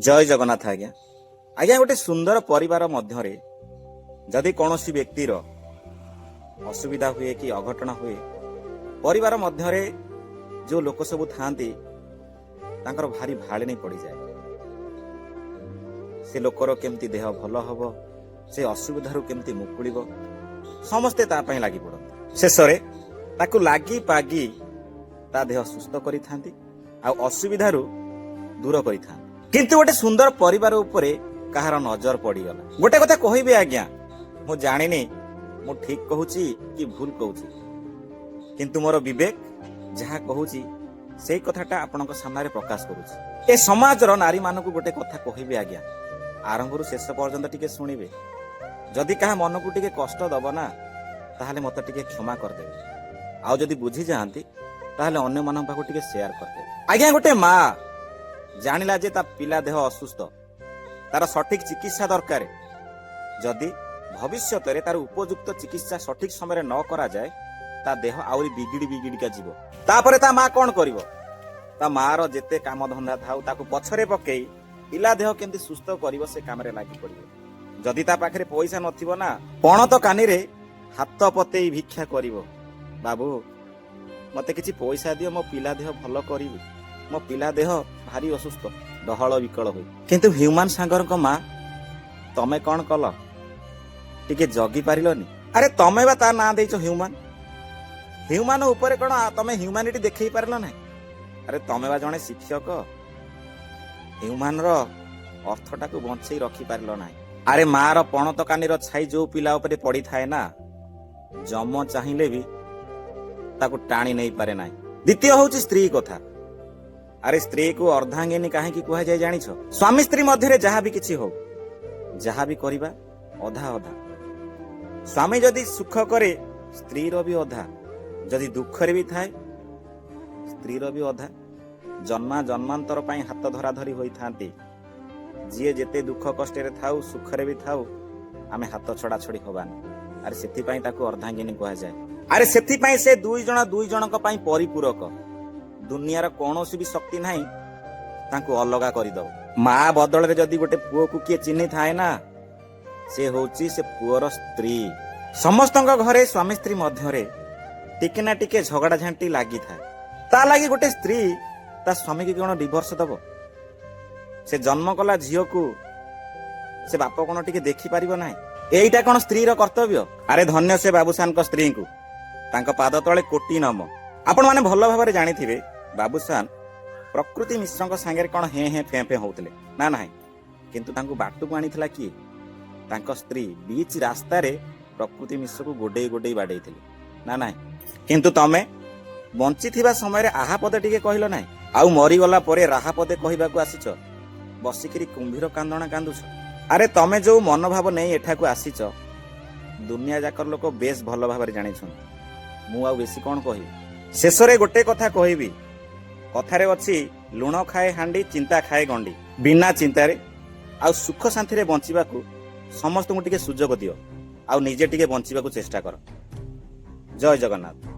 जय जगन्नाथ आज्ञा आज्ञा गोटे सुंदर परिवार मध्यरे जदि कौन व्यक्तिर असुविधा हुए कि अघटन हुए परिवार मध्यरे जो लोक सब थांती तांकर भारी भाड़े नहीं पड़ जाए से लोकर केमती देह भल हम से असुविधारू केमती मुकुड़ समस्ते तापाई लगी पड़ते शेष लगी पागी ता देह सुस्थ करि असुविधारू दूर करि किंतु गोटे सुंदर परिवार उपरे कहार नजर पड़ीगला गोटे कथा कहबे आज्ञा मु जानिनी मु ठीक कहूची कि भूल कहूची किंतु मोर विवेक जहा कहूची से कथाटा आपनक सामने प्रकाश करूची ए समाजर नारी मानकु गोटे कथा कहबे आज्ञा आरंभरू शेष पर्यंत टिके सुनिबे जदि कहा मनकु टिके कष्ट दब ना ताहले मते टिके क्षमा करदेबे आउ जदि बुझी जाआंती ताहले अन्य मानक पाखु टिके शेयर करदेबे आज्ञा गोटे मां जानिला जे ता पिला देह असुस्थ तार सठिक चिकित्सा दरकार जदि भविष्यत रे तार उपयुक्त चिकित्सा सठिक समय न करा जाए ता देह आउरी बिगिड़िका जीवो तापरे ता मां कोन करिवो ता मार जेते काम धंदा थाउ ताकू पछरे पकेई पिला देह केमती सुस्थ करिवो से काम रे लागि पड़िवो जदि ता पाखरे पैसा नथिवो ना पण तो कानी रे हाथ पतेई भिक्षा करिवो बाबू मते किछि पैसा दियो मो पिला देह भलो करिवि मो पिला देह भारी असुस्थ डहल विकल हुई किंतु ह्यूमान सांगर को मां तमे कौन कल टिके जगी पारिलनी अरे तमे बा ता ना देइछो ह्यूमान ह्यूमान ऊपर कोन तमे ह्यूमैनिटी देखै पारलो नै अरे तमे बा जणे शिक्षक ह्यूमान रो अर्थटा को बंचै रखी पारलो नै अरे मां रो पणत कानी रो छाई जो पिला ऊपर पड़ी थाए ना जम चाहिले भी ताको टाणी नहीं पारे नै द्वितीय होउची स्त्री कथा अरे स्त्री को अर्धांगिनी कहीं कह जाए जानी स्वामी स्त्री मध्य जहाँ भी किसी हो जहाँ भी करिबा अधा अधा स्वामी जदि सुख करे स्त्री रो भी अधा जदि दुख रे भी थाए स्त्री रो भी अधा जन्मा जन्मांतर पाई हाथ धरा धरी होई थांती जिए जेते दुख कष्ट रे थाउ सुख रे भी थाउ आमे हाथ छड़ा छड़ी होबानी अरे सेति पाई ताको अर्धांगिनी कह जाए अरे सेति पाई से दुई जन को पाई परिपूरक दुनियार कौनसी भी शक्ति नहीं तांको अलगा कर दो माँ बदल रे जदि गोटे पुओ को किए चिन्ही थाए ना से होची से पुओर स्त्री समस्त घरे स्वामी स्त्री मध्य टिके ना टिके झगड़ा झांटी लगी थाए ता लगी गोटे स्त्री ता स्वामी की कौन डिवोर्स दब से जन्म कला झील को से बाप कौन टिके देखी पारिबो ना एईटा कौन स्त्री रो कर्तव्य अरे धन्य से बाबूसान को स्त्री को तांको पाद तले कोटी नम आपण माने भल भाव जानी बाबूसान प्रकृति मिश्र सांगे कौन हे हे फे फे होते ना ना किंतु तांको बाटू को आनीथिला किए तांको स्त्री बीच रास्ता रे प्रकृति मिश्र को गोडे गोडे बाडे ना ना किंतु तमे बंची थिबा समय रे आहा पदे टिके कहलो ना आउ मरी गला परे राहा पदे कहबा को आसीच बसिकरी कुंभीर कांदणा कांदुछ अरे तमे जो मनोभाव नहीं एठा को आसीच दुनिया जाकर लोक बेस भल भाव जानी मु आ बेसी कौन कहि शेष रे गोटे कथा कहबी कथारे अच्छी लुण खाए हांडी चिंता खाए गंडी बिना चिंतारे आ सुख शांति रे बंचिबा को समस्त को टिके सुजोग दियो आ निजे टिके बंचिबा को चेष्टा कर जय जगन्नाथ।